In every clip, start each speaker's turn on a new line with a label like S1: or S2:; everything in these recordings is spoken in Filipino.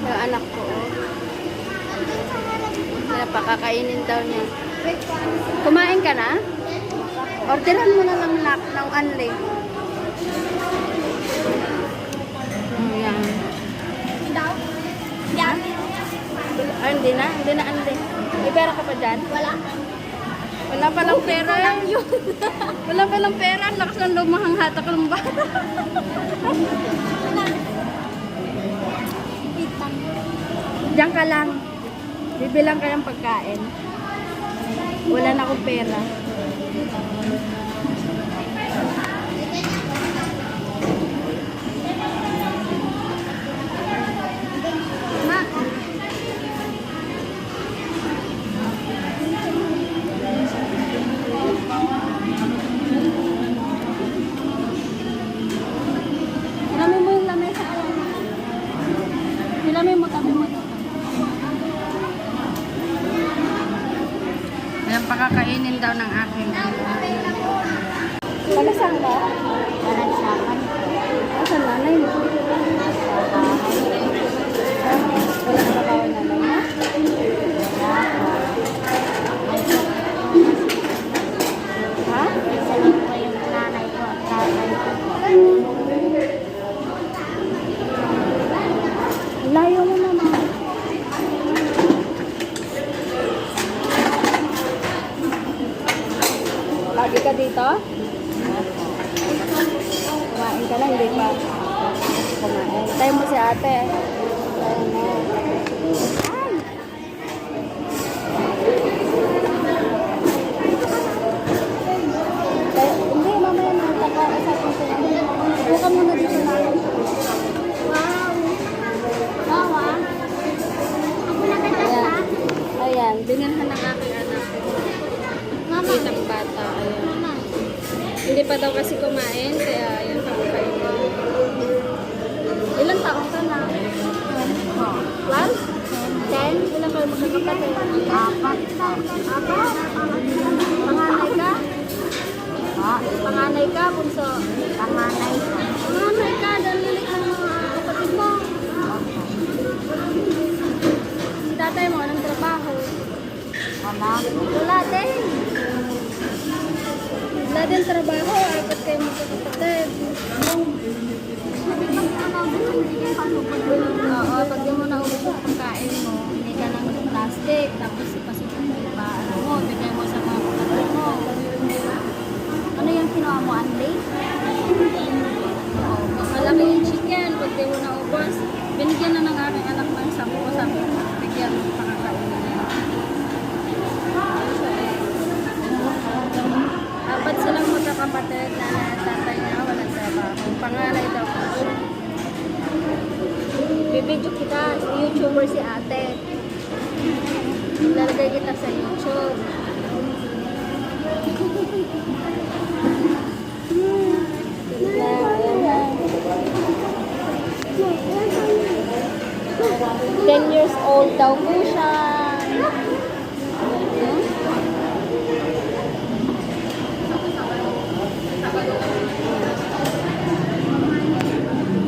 S1: Yung anak ko. Napakakainin daw niya. Kumain ka na? Orderan mo na lang ng unli. Ayan. Ah, hindi na unli. May pera ka pa dyan?
S2: Wala.
S1: Wala palang pera. Wala palang pera. Ang lakas ng lumahang hatak ng bata. Diyan ka lang. Bibilang kayong pagkain. Wala na akong pera.
S2: Ma.
S1: Ilamin mo yung lamesa. Ilamin mo, tabi mo. Ayan, pakakainin daw ng aking Palasang ba?
S2: Palansakan.
S1: Asan nanay mo? Wala na ba ang nanay mo? Ha?
S2: Isa lang po yung nanay ko at tatay ko po.
S1: Layo mo naman. Lagi ka dito? Kumain ka na, hindi pa. Kumain. Tayo mo si ate. Tayo mo. Ay! Hindi, mamaya na. Taka-usapin ko lang. Upo ka muna dito na.
S2: Wow. Wow, ah. Ako na
S1: Ayan. Ayan. Binilhan ng aking anak.
S2: Mama.
S1: Kitang bata. Ayan.
S2: Mama.
S1: Hindi pa daw kasi kumain, kaya ayan, pakakainin. Ilang taong ka na? 12? 10? Ilang kayo magkakapatid? 4. 4? Panganay ka? Panganay ka, bunso?
S2: Panganay ko.
S1: Panganay ka, dalilit ng mga kapatid mo. Si tatay mo, anong trabaho?
S2: Wala.
S1: Wala din. Wala din trabaho, apat kayo magkakapatid. Oo, pag di mo naubos yung pagkain mo, hindi ka ng plastic, tapos ipasok mo pa, ano mo, bigay mo sa mga kapatid mo. Ano yung kinuha mo, Andy? Oo, malaki yung chicken, pag di mo naubos, binigyan na ng aking anak ng 10, sabi ko, bigyan mo pakakainin niya. Apat silang magkakapatid na tatay niya, walang trabaho. Panganay daw po siya. Bibidyo kita, YouTuber si ate. Lalagay kita sa YouTube. Ayan na. 10 years old daw po siya.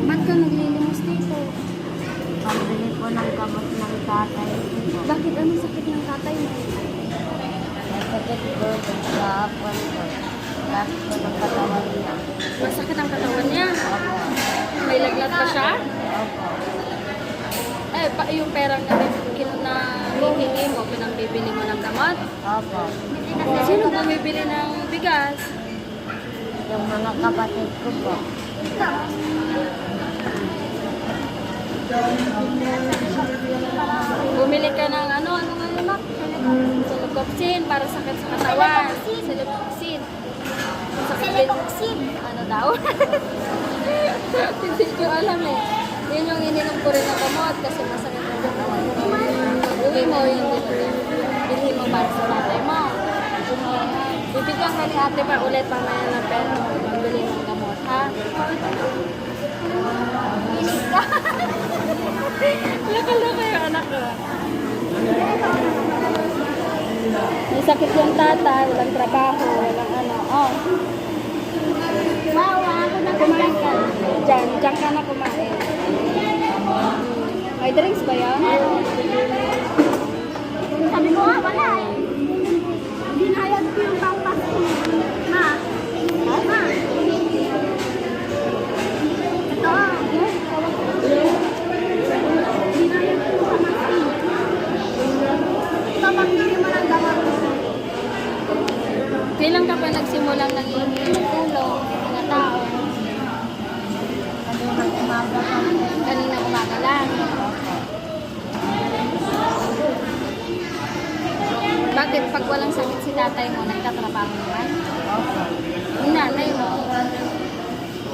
S1: Ba't ka naglilimos dito?
S2: Pambili po ng gamot ng tatay ko.
S1: Bakit ano sakit ng tatay mo?
S2: Masakit po sa hapon ko. Lahat po ng katawan niya.
S1: Masakit ang katawan niya.
S2: Opo.
S1: May laglag pa siya?
S2: Opo.
S1: Yung perang na hihingi mo, pinangbibili mo ng gamot?
S2: Opo.
S1: Sino bumibili ng bigas?
S2: Yung mga kapatid ko po.
S1: Bumili ka ng ano nga yun? Silicopsin para sakit sa katawan. Silicopsin.
S2: Silicopsin.
S1: Ano daw? Hindi ko alam eh. Yun yung ininom ko rin ng gamot kasi masakit ang katawan ko. Uwi mo yung bilhin mo para sa tatay mo. Bibigyan ka ni ate pa ulit pamaya ng pera mo. Pambili ng gamot, ha?
S2: Inis ka.
S1: Laka-laka yung anak ko. May sakit yung tatay, walang trabaho, walang ano. Oh,
S2: Wow, ako na
S1: kumain ka. Diyan ka na kumain. May drinks ba yan?
S2: Sabi ko nga, wala eh. Binayad ko yung pangpas ko. Ma. Ma. Ito. Binayad ko yung pangpas ko. Tapos hindi mo lang dapat.
S1: Kailan ka pa nagsimulang nanghihingi ng tulong ng tao?
S2: Kanina umaga kami.
S1: Kanina umaga lang. Bakit pag walang sakit si tatay mo, nagtatrabaho naman?
S2: Opo.
S1: Yung nanay mo,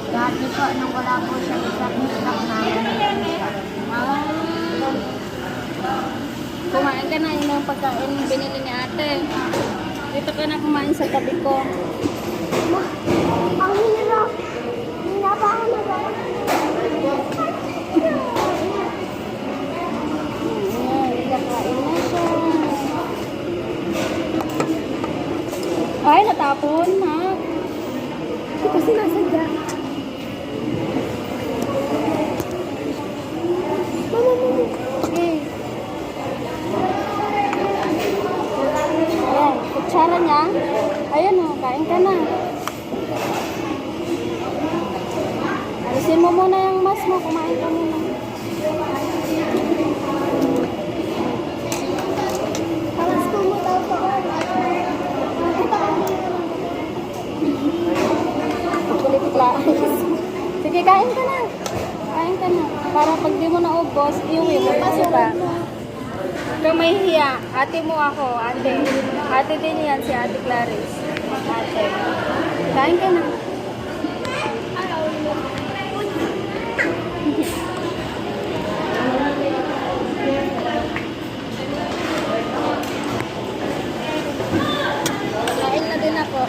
S2: Dati po, nung wala po siya sakit namin siya.
S1: ah, kumain ka na yun yung pagkain yung binili ni ate. Dito ka na kumain sa tabi ko.
S2: Ma, ang hirap. Hindi pa ako nagawa.
S1: Ayan, kakain na siya. Ay, natapon, ha?
S2: Hindi ko sinasadya. Mama, mama.
S1: Okay. Ayan, kutsara niya. Ayan o, kain ka na. Alisin mo muna yung mask mo, kumain ka muna.
S2: Alas ko mo daw po.
S1: Kulit lang. Sige, kain ka na. Kain ka na. Para pag di mo naubos, iuwi mo pa siya. Ikaw may hiya. Ate mo ako, ate. Ate din yan si Ate Clarice. Ate. Kain ka na. Kain na din ako.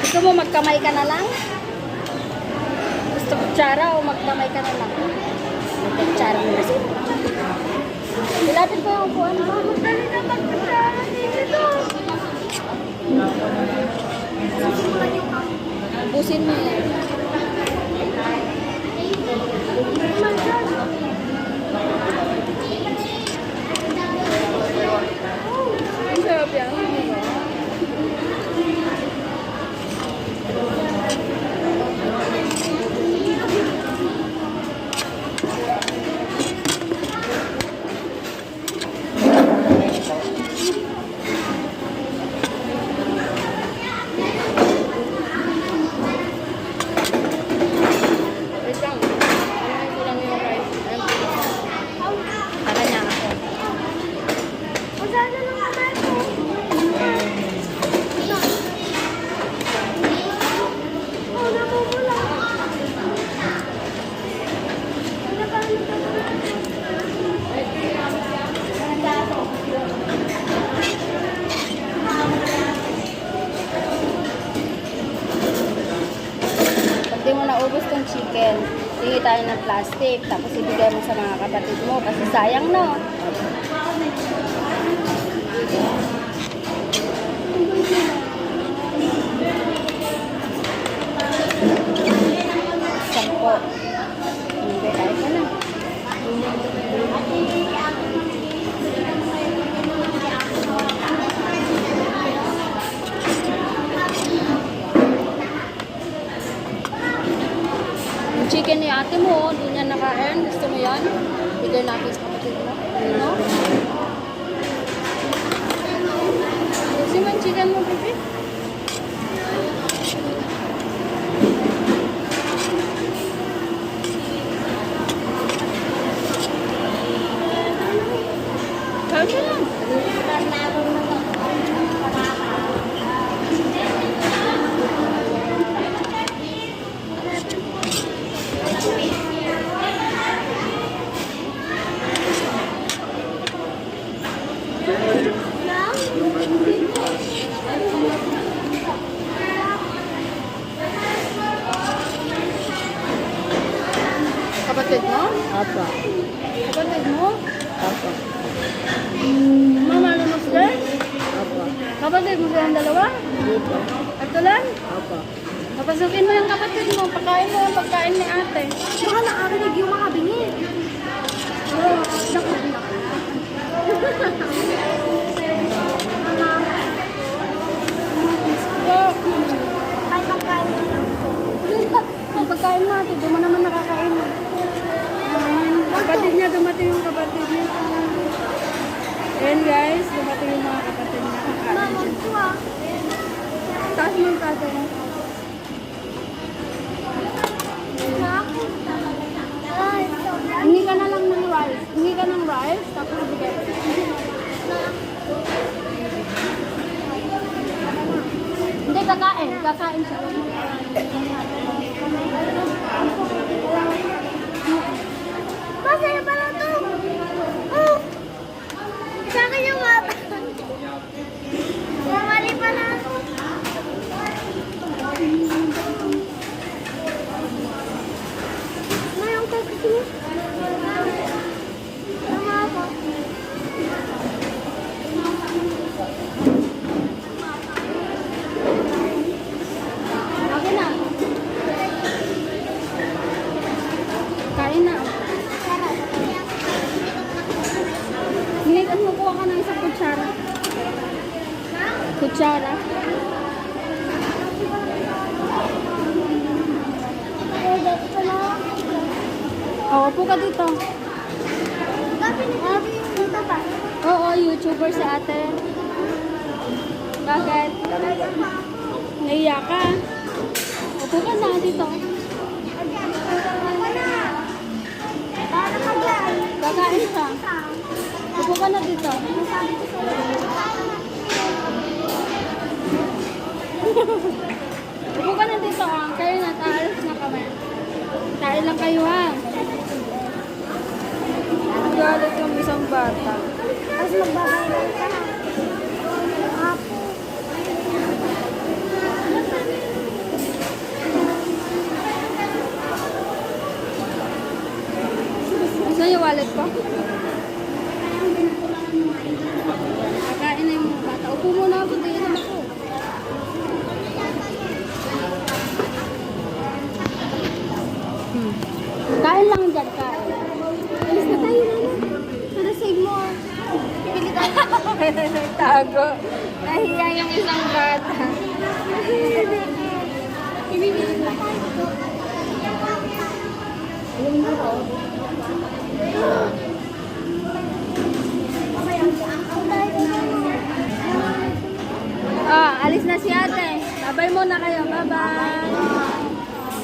S1: Gusto mo magkamay ka na lang? Gusto kutsara o magkamay ka na lang? Magkutsara mo kasi. Ilapit ko yung upuan mo.
S2: Dali na magkutsara dito.
S1: Ubusin mo yan.
S2: Oh my God.
S1: Ang sarap yan. Wait lang. Ano ko lang yung rice. Para niya ako.
S2: Masaya na lang kamay ko. Oh, namumula.
S1: Pag di mo naubos tong chicken, hingi tayo ng plastic, tapos ibigay mo sa mga kapatid mo kasi sayang, no? Sampo. Hindi, tayo ka na. Yung chicken ni ate mo, hindi niya naka-earn. Gusto mo yan? Bigay natin sa kapatid mo. No? Gusto mo yung chicken mo, baby? Kain ka lang. Kapatid mo?
S2: Apa.
S1: Kapatid mo?
S2: Apa.
S1: Mama, ano mo sila?
S2: Apa.
S1: Kapatid mo silang dalawa?
S2: Dito.
S1: Ito lang?
S2: Apa.
S1: Kapatid Pasukin mo yung kapatid mo. Pagkain mo yung pagkain ni ate.
S2: Baka nakarinig yung mga bingit. Oh, naku. Ay, pagkain mo lang po.
S1: Ang pagkain mo ate, doon mo naman nakakain. Kapatid niya, dumating yung kapatid niya. Ayan guys, dumating yung mga kapatid niya. Kakain
S2: Mama,
S1: siya.
S2: ito ah.
S1: Taas mo yung tatay mo.
S2: Naku. Ay, so
S1: Hingi ka na lang ng rice. Hingi ka ng rice, tapos bigay. Hindi, kakain. Kakain siya.
S2: masaya pala to. Oh. Sa akin yung mata. Mali pala ako. Mayroong taxi. Tama ako.
S1: Okay na. Kain na. Ngayon mo kuha ka ng isang kutsara. Kutsara. Oo, upo ka dito.
S2: Dito pa.
S1: Oo, YouTuber si ate. Bakit? Naiya ka? Upo ka na dito.
S2: Para paglaan.
S1: Kakain siya. Upo ka na dito. Upo ka na dito ah. Kayo na, taalis na kami. Kain lang kayo ha. Galit yung isang bata.
S2: Tapos magbabayad ka. Apo.
S1: Saan yung wallet ko? Kakain na yung mga bata. Upo muna ako. Tingin naman ako. Kain lang dyan, kain.
S2: Alis na tayo, Nana. Para save mo. Pili tayo.
S1: Tago. Nahiya yung isang bata.
S2: Ibibili na tayo.
S1: Yung na ko. Alis na si ate. Babay muna kayo. Bye-bye.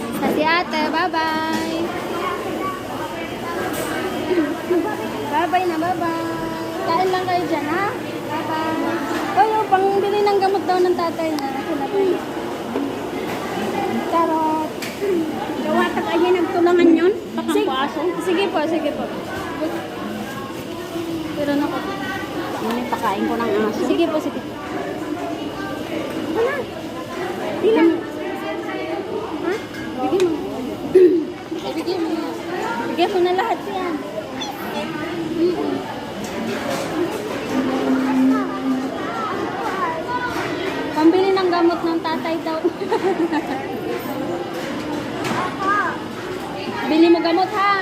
S1: Alis na si ate. Bye-bye. Bye-bye na. Bye-bye. Kain lang kayo dyan, ha? Bye-bye. Oh, yung pangbili ng gamot daw ng tatay na. Charot.
S2: Gawa ta kanya nagtulangan yun.
S1: Sige po, sige po. Pero nako.
S2: Ngunit pakain ko ng aso.
S1: Sige po, sige.
S2: Wala. Dilan.
S1: Ha? Bigyan mo. Ay, bigyan mo na. Bigyan mo na lahat yan. Pambili ng gamot ng tatay daw. Bili mo gamot ha.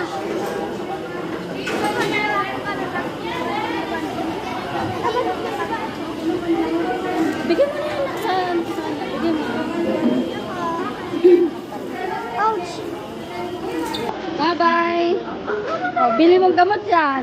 S1: Bigyan mo na yan sa kanya. Bigyan mo.
S2: Ouch.
S1: Bye-bye. Oh, bili mo gamot yan.